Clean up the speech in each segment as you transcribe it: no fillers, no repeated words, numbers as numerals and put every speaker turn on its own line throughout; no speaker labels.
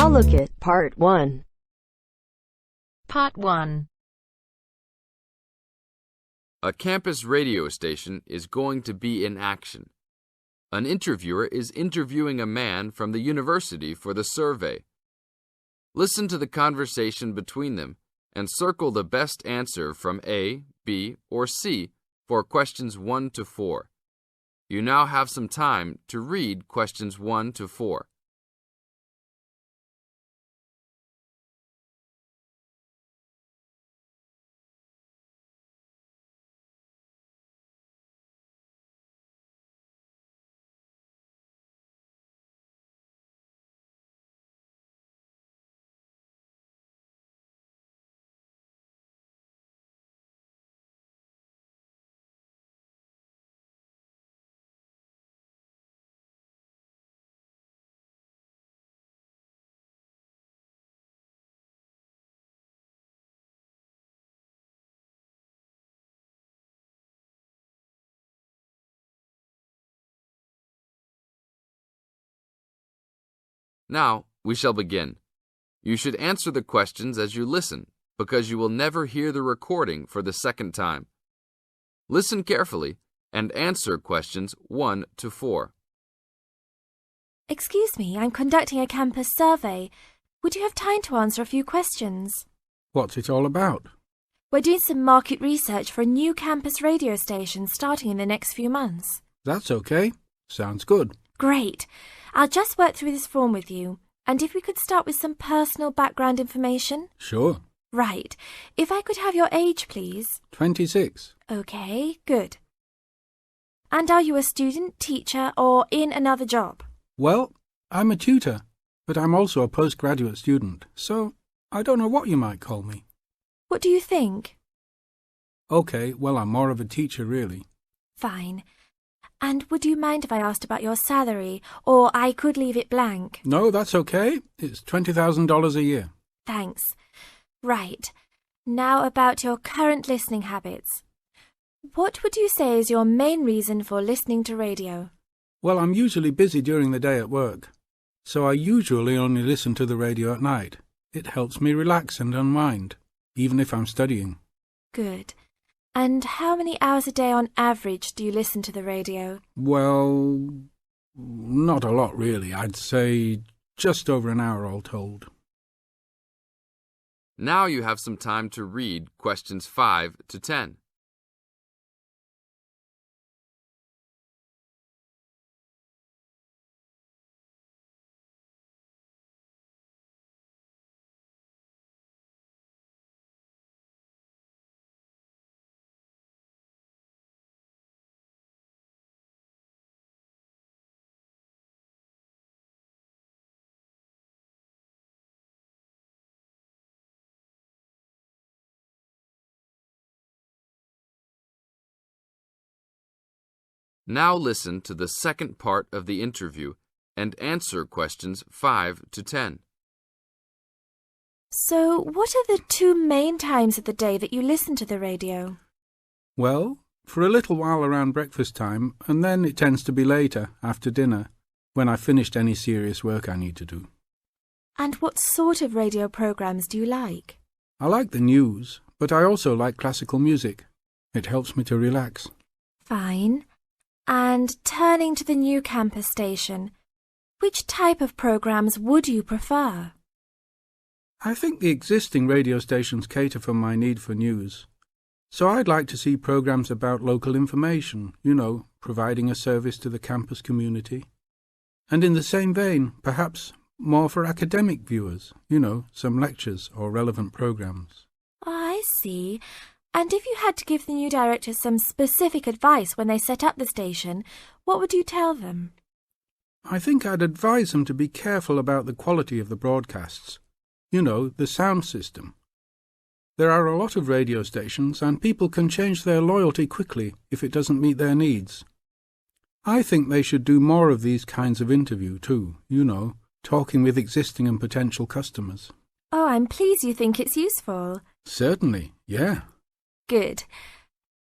Now look at Part 1.
Part 1.
A campus radio station is going to be in action. An interviewer is interviewing a man from the university for the survey. Listen to the conversation between them and circle the best answer from A, B, or C for questions 1 to 4. You now have some time to read questions 1 to 4. Now, we shall begin. You should answer the questions as you listen, because you will never hear the recording for the second time. Listen carefully and answer questions 1 to 4.
Excuse me, I'm conducting a campus survey. Would you have time to answer a few questions?
What's it all about?
We're doing some market research for a new campus radio station starting in the next few months.
That's okay. Sounds good.
Great. I'll just work through this form with you. And if we could start with some personal background information?
Sure.
Right. If I could have your age, please.
26.
Okay, good. And are you a student, teacher, or in another job?
Well, I'm a tutor, but I'm also a postgraduate student, so I don't know what you might call me.
What do you think?
Okay, well, I'm more of a teacher, really.
Fine. And would you mind if I asked about your salary, or I could leave it blank?
No, that's okay. It's $20,000 a year.
Thanks. Right. Now about your current listening habits. What would you say is your main reason for listening to radio?
Well, I'm usually busy during the day at work, so I usually only listen to the radio at night. It helps me relax and unwind, even if I'm studying.
Good. And how many hours a day on average do you listen to the radio?
Well, not a lot really. I'd say just over an hour all told.
Now you have some time to read questions 5 to 10. Now listen to the second part of the interview and answer questions 5 to 10.
So, what are the 2 main times of the day that you listen to the radio?
Well, for a little while around breakfast time, and then it tends to be later, after dinner, when I've finished any serious work I need to do.
And what sort of radio programs do you like?
I like the news, but I also like classical music. It helps me to relax.
Fine. And turning to the new campus station, which type of programs would you prefer?
I think the existing radio stations cater for my need for news. So I'd like to see programs about local information, providing a service to the campus community. And in the same vein, perhaps more for academic viewers, some lectures or relevant programs.
I see. And if you had to give the new director some specific advice when they set up the station, what would you tell them?
I think I'd advise them to be careful about the quality of the broadcasts. The sound system. There are a lot of radio stations, and people can change their loyalty quickly if it doesn't meet their needs. I think they should do more of these kinds of interview too, talking with existing and potential customers.
Oh, I'm pleased you think it's useful.
Certainly, yeah.
Good.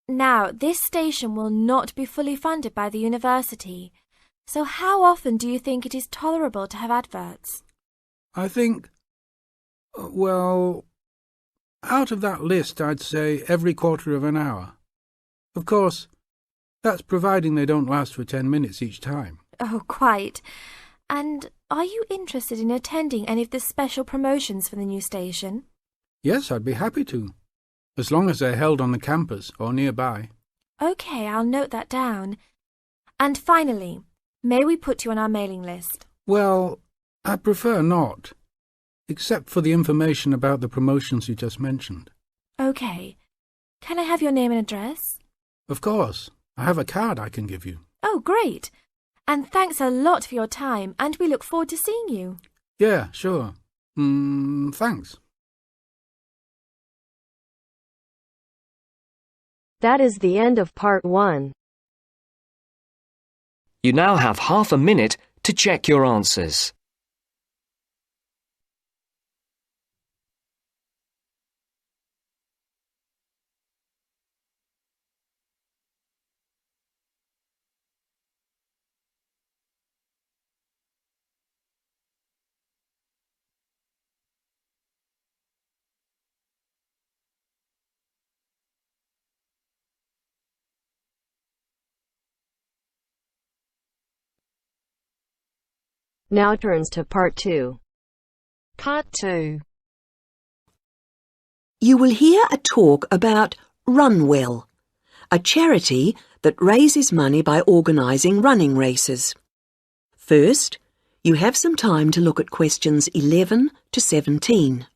Now, this station will not be fully funded by the university. So how often do you think it is tolerable to have adverts?
I think, well, out of that list I'd say every quarter of an hour. Of course, that's providing they don't last for 10 minutes each time.
Oh, quite. And are you interested in attending any of the special promotions for the new station?
Yes, I'd be happy to, as long as they're held on the campus or nearby.
OK, I'll note that down. And finally, may we put you on our mailing list?
Well, I prefer not, except for the information about the promotions you just mentioned.
OK. Can I have your name and address?
Of course. I have a card I can give you.
Oh, great. And thanks a lot for your time, and we look forward to seeing you.
Yeah, sure. Thanks.
That is the end of part 1.
You now have half a minute to check your answers.
Now turns to part 2.
Part 2.
You will hear a talk about Runwell, a charity that raises money by organising running races. First, you have some time to look at questions 11 to 17.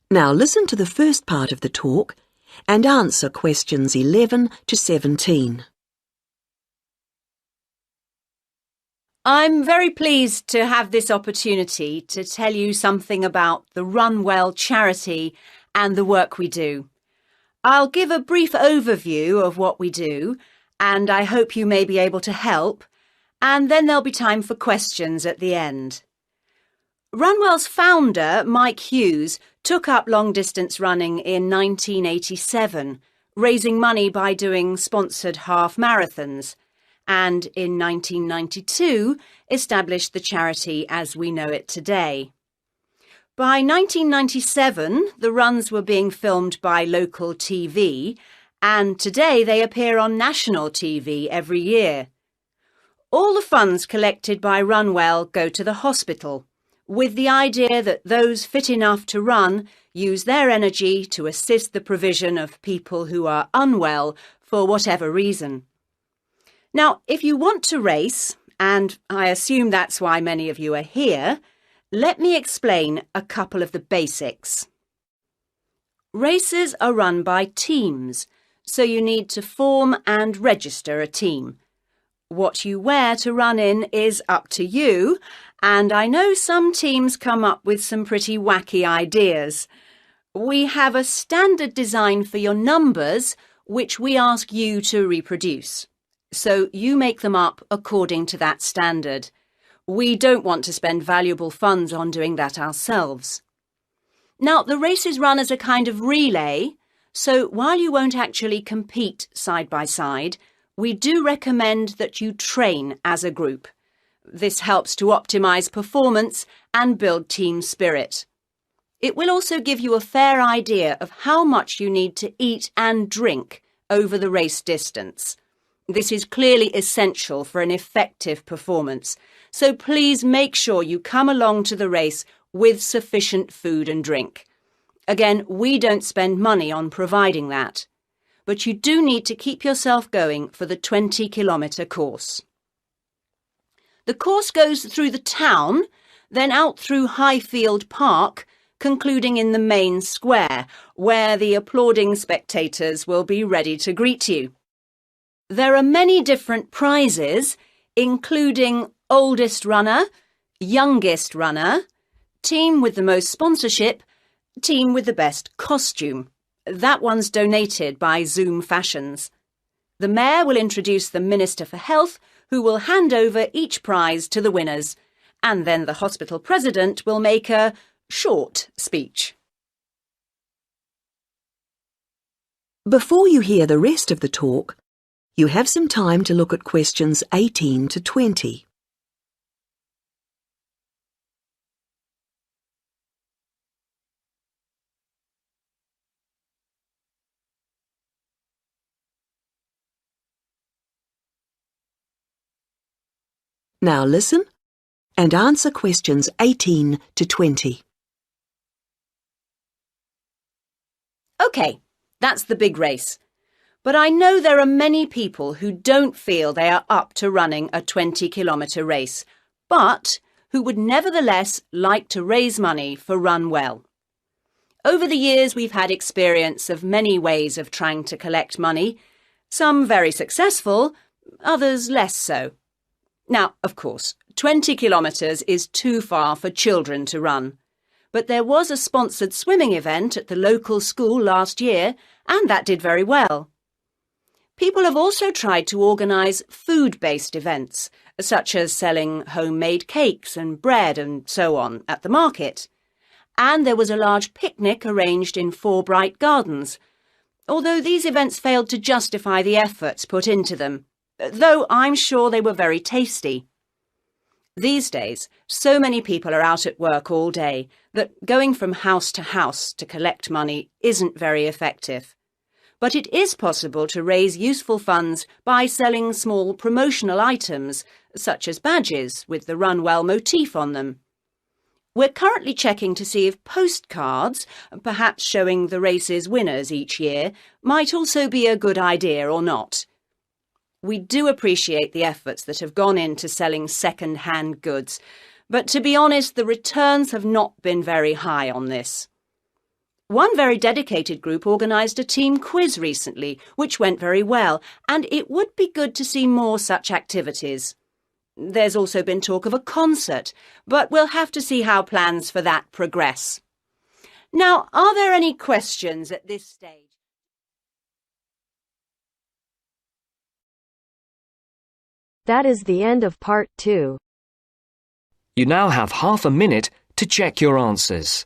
Now listen to the first part of the talk and answer questions 11 to 17.
I'm very pleased to have this opportunity to tell you something about the Runwell charity and the work we do. I'll give a brief overview of what we do, and I hope you may be able to help, and then there'll be time for questions at the end. Runwell's founder, Mike Hughes, took up long-distance running in 1987, raising money by doing sponsored half marathons, and in 1992 established the charity as we know it today. By 1997, the runs were being filmed by local TV, and today they appear on national TV every year. All the funds collected by Runwell go to the hospital, with the idea that those fit enough to run use their energy to assist the provision of people who are unwell for whatever reason. Now, if you want to race, and I assume that's why many of you are here, let me explain a couple of the basics. Races are run by teams, so you need to form and register a team. What you wear to run in is up to you, and I know some teams come up with some pretty wacky ideas. We have a standard design for your numbers, which we ask you to reproduce. So you make them up according to that standard. We don't want to spend valuable funds on doing that ourselves. Now, the race is run as a kind of relay, so while you won't actually compete side by side, we do recommend that you train as a group. This helps to optimise performance and build team spirit. It will also give you a fair idea of how much you need to eat and drink over the race distance. This is clearly essential for an effective performance, so please make sure you come along to the race with sufficient food and drink. Again, we don't spend money on providing that, but you do need to keep yourself going for the 20-kilometre course. The course goes through the town, then out through Highfield Park, concluding in the main square, where the applauding spectators will be ready to greet you. There are many different prizes, including oldest runner, youngest runner, team with the most sponsorship, team with the best costume. That one's donated by Zoom Fashions. The Mayor will introduce the Minister for Health, who will hand over each prize to the winners, and then the hospital president will make a short speech.
Before you hear the rest of the talk, you have some time to look at questions 18 to 20. Now listen and answer questions 18 to 20.
OK, that's the big race. But I know there are many people who don't feel they are up to running a 20-kilometre race, but who would nevertheless like to raise money for Run Well. Over the years, we've had experience of many ways of trying to collect money, some very successful, others less so. Now, of course, 20 kilometres is too far for children to run. But there was a sponsored swimming event at the local school last year, and that did very well. People have also tried to organise food-based events, such as selling homemade cakes and bread and so on at the market. And there was a large picnic arranged in Forbright Gardens, although these events failed to justify the efforts put into them, though I'm sure they were very tasty. These days, so many people are out at work all day that going from house to collect money isn't very effective. But it is possible to raise useful funds by selling small promotional items, such as badges with the Run Well motif on them. We're currently checking to see if postcards, perhaps showing the race's winners each year, might also be a good idea or not. We do appreciate the efforts that have gone into selling second-hand goods, but to be honest, the returns have not been very high on this. One very dedicated group organised a team quiz recently, which went very well, and it would be good to see more such activities. There's also been talk of a concert, but we'll have to see how plans for that progress. Now, are there any questions at this stage?
That is the end of part 2.
You now have half a minute to check your answers.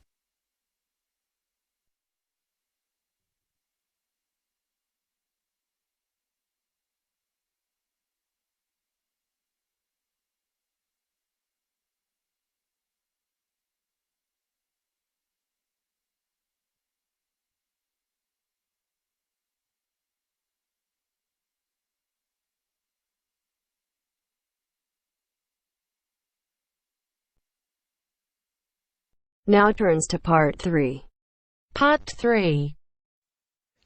Now turns to part 3.
Part 3.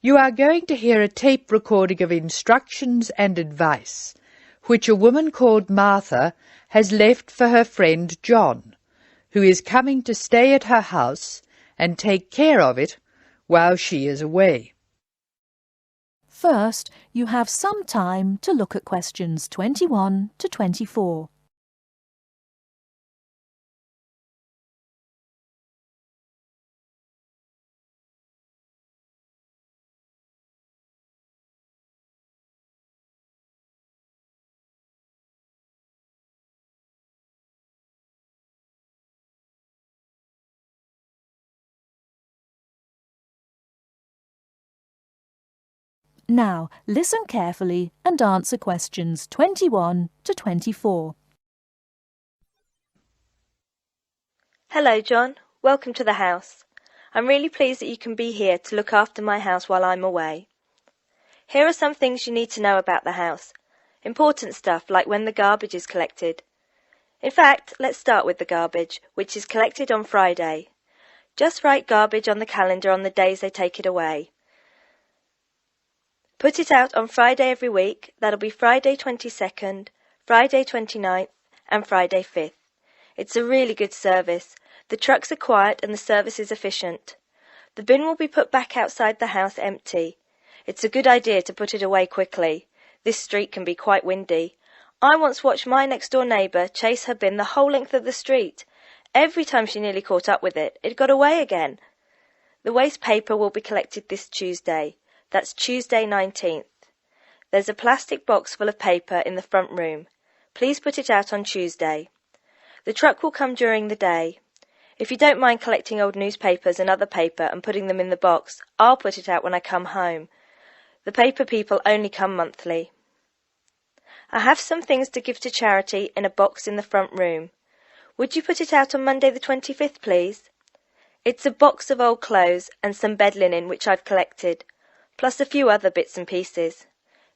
You are going to hear a tape recording of instructions and advice, which a woman called Martha has left for her friend John, who is coming to stay at her house and take care of it while she is away.
First, you have some time to look at questions 21 to 24. Now, listen carefully and answer questions 21 to 24.
Hello, John. Welcome to the house. I'm really pleased that you can be here to look after my house while I'm away. Here are some things you need to know about the house. Important stuff like when the garbage is collected. In fact, let's start with the garbage, which is collected on Friday. Just write garbage on the calendar on the days they take it away. Put it out on Friday every week. That'll be Friday 22nd, Friday 29th and Friday 5th. It's a really good service. The trucks are quiet and the service is efficient. The bin will be put back outside the house empty. It's a good idea to put it away quickly. This street can be quite windy. I once watched my next-door neighbour chase her bin the whole length of the street. Every time she nearly caught up with it, it got away again. The waste paper will be collected this Tuesday. That's Tuesday 19th. There's a plastic box full of paper in the front room. please put it out on Tuesday. The truck will come during the day. If you don't mind collecting old newspapers and other paper and putting them in the box, I'll put it out when I come home. The paper people only come monthly. I have some things to give to charity in a box in the front room. Would you put it out on Monday the 25th, please? It's a box of old clothes and some bed linen which I've collected, plus a few other bits and pieces.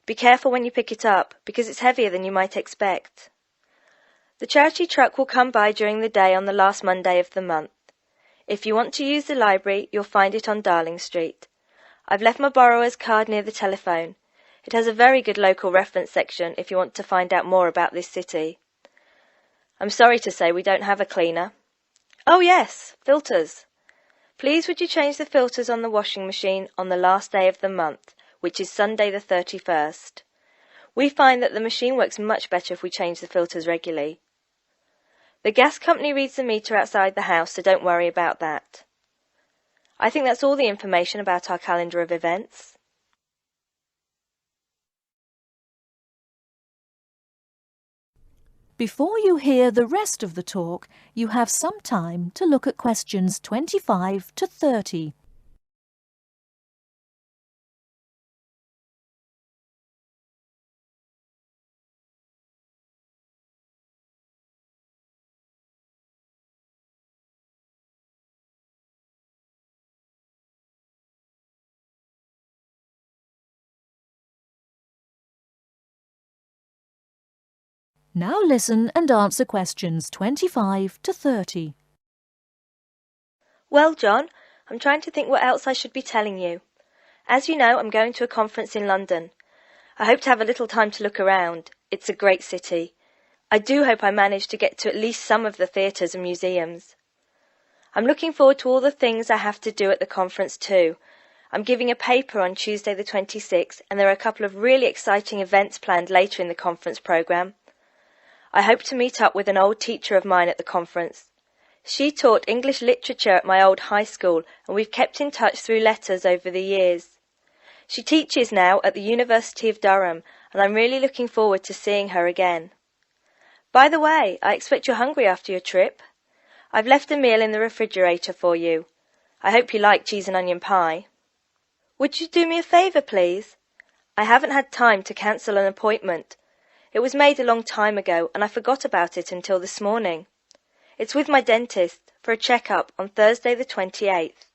Be careful when you pick it up, because it's heavier than you might expect. The charity truck will come by during the day on the last Monday of the month. If you want to use the library, you'll find it on Darling Street. I've left my borrower's card near the telephone. It has a very good local reference section if you want to find out more about this city. I'm sorry to say we don't have a cleaner. Oh yes, filters. Please would you change the filters on the washing machine on the last day of the month, which is Sunday the 31st. We find that the machine works much better if we change the filters regularly. The gas company reads the meter outside the house, so don't worry about that. I think that's all the information about our calendar of events.
Before you hear the rest of the talk, you have some time to look at questions 25 to 30. Now listen and answer questions 25 to 30.
Well, John, I'm trying to think what else I should be telling you. As you know, I'm going to a conference in London. I hope to have a little time to look around. It's a great city. I do hope I manage to get to at least some of the theatres and museums. I'm looking forward to all the things I have to do at the conference too. I'm giving a paper on Tuesday the 26th, and there are a couple of really exciting events planned later in the conference programme. I hope to meet up with an old teacher of mine at the conference. She taught English literature at my old high school, and we've kept in touch through letters over the years. She teaches now at the University of Durham, and I'm really looking forward to seeing her again. By the way, I expect you're hungry after your trip. I've left a meal in the refrigerator for you. I hope you like cheese and onion pie. Would you do me a favour, please? I haven't had time to cancel an appointment. It was made a long time ago, and I forgot about it until this morning. It's with my dentist for a check-up on Thursday the 28th.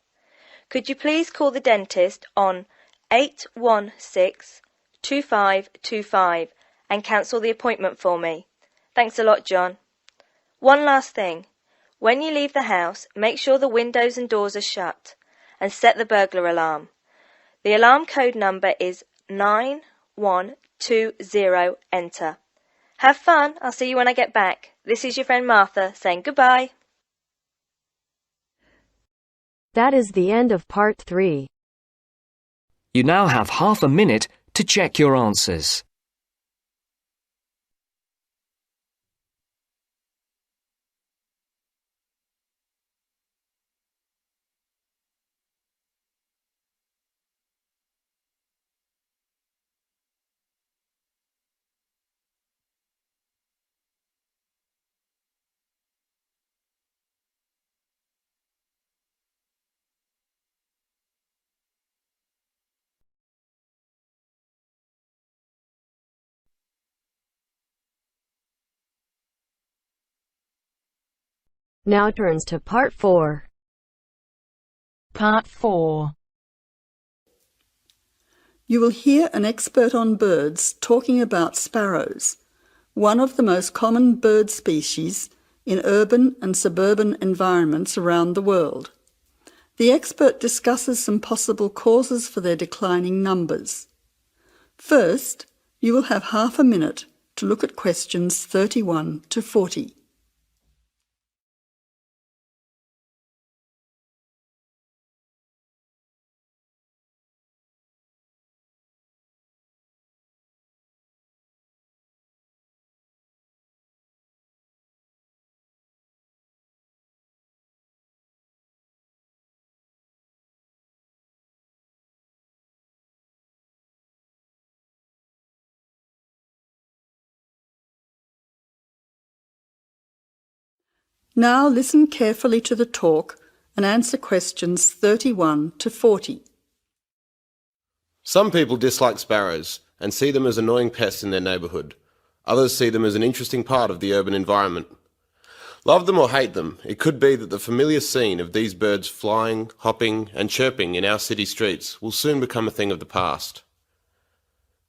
Could you please call the dentist on 816-2525 and cancel the appointment for me? Thanks a lot, John. One last thing. When you leave the house, make sure the windows and doors are shut and set the burglar alarm. The alarm code number is 9120, enter. Have fun. I'll see you when I get back. This is your friend Martha saying goodbye.
That is the end of part 3.
You now have half a minute to check your answers.
Now turns to part 4.
Part 4.
You will hear an expert on birds talking about sparrows, one of the most common bird species in urban and suburban environments around the world. The expert discusses some possible causes for their declining numbers. First, you will have half a minute to look at questions 31 to 40. Now listen carefully to the talk and answer questions 31 to 40.
Some people dislike sparrows and see them as annoying pests in their neighbourhood. Others see them as an interesting part of the urban environment. Love them or hate them, it could be that the familiar scene of these birds flying, hopping and chirping in our city streets will soon become a thing of the past.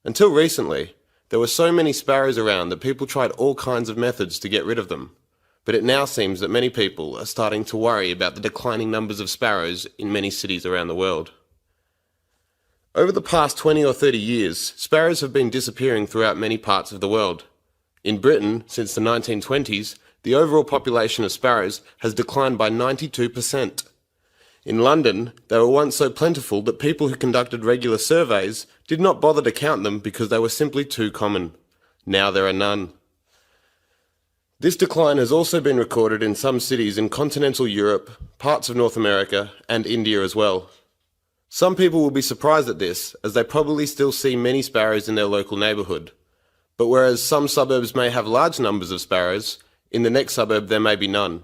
Until recently, there were so many sparrows around that people tried all kinds of methods to get rid of them, but it now seems that many people are starting to worry about the declining numbers of sparrows in many cities around the world. Over the past 20 or 30 years, sparrows have been disappearing throughout many parts of the world. In Britain, since the 1920s, the overall population of sparrows has declined by 92%. In London, they were once so plentiful that people who conducted regular surveys did not bother to count them because they were simply too common. Now there are none. This decline has also been recorded in some cities in continental Europe, parts of North America, and India as well. Some people will be surprised at this, as they probably still see many sparrows in their local neighbourhood. But whereas some suburbs may have large numbers of sparrows, in the next suburb there may be none.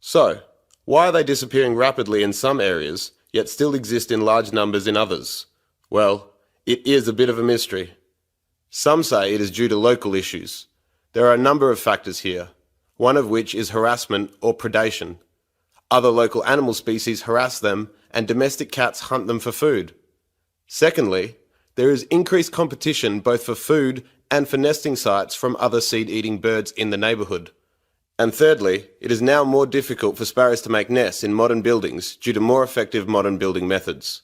So, why are they disappearing rapidly in some areas, yet still exist in large numbers in others? Well, it is a bit of a mystery. Some say it is due to local issues. There are a number of factors here, one of which is harassment or predation. Other local animal species harass them, and domestic cats hunt them for food. Secondly, there is increased competition both for food and for nesting sites from other seed-eating birds in the neighbourhood. And thirdly, it is now more difficult for sparrows to make nests in modern buildings due to more effective modern building methods.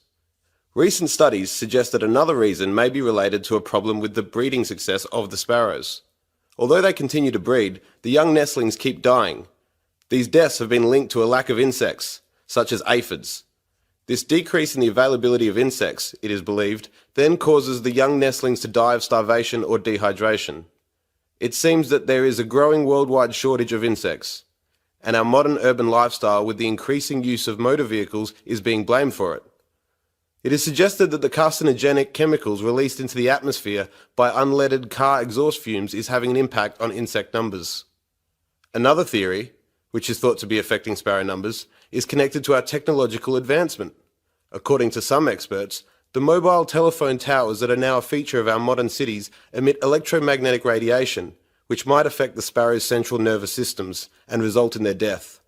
Recent studies suggest that another reason may be related to a problem with the breeding success of the sparrows. Although they continue to breed, the young nestlings keep dying. These deaths have been linked to a lack of insects, such as aphids. This decrease in the availability of insects, it is believed, then causes the young nestlings to die of starvation or dehydration. It seems that there is a growing worldwide shortage of insects, and our modern urban lifestyle with the increasing use of motor vehicles is being blamed for it. It is suggested that the carcinogenic chemicals released into the atmosphere by unleaded car exhaust fumes is having an impact on insect numbers. Another theory, which is thought to be affecting sparrow numbers, is connected to our technological advancement. According to some experts, the mobile telephone towers that are now a feature of our modern cities emit electromagnetic radiation, which might affect the sparrows' central nervous systems and result in their death.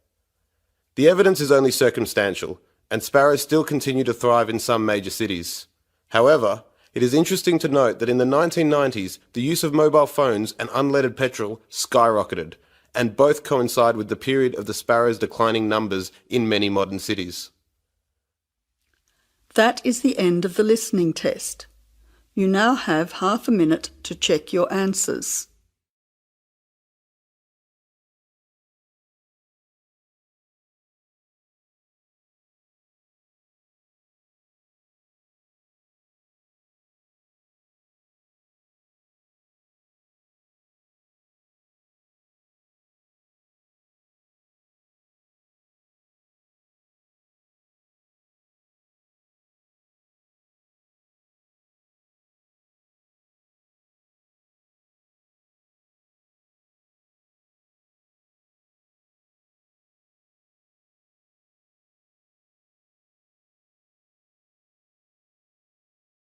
The evidence is only circumstantial, and sparrows still continue to thrive in some major cities. However, it is interesting to note that in the 1990s, the use of mobile phones and unleaded petrol skyrocketed, and both coincide with the period of the sparrows' declining numbers in many modern cities.
That is the end of the listening test. You now have half a minute to check your answers.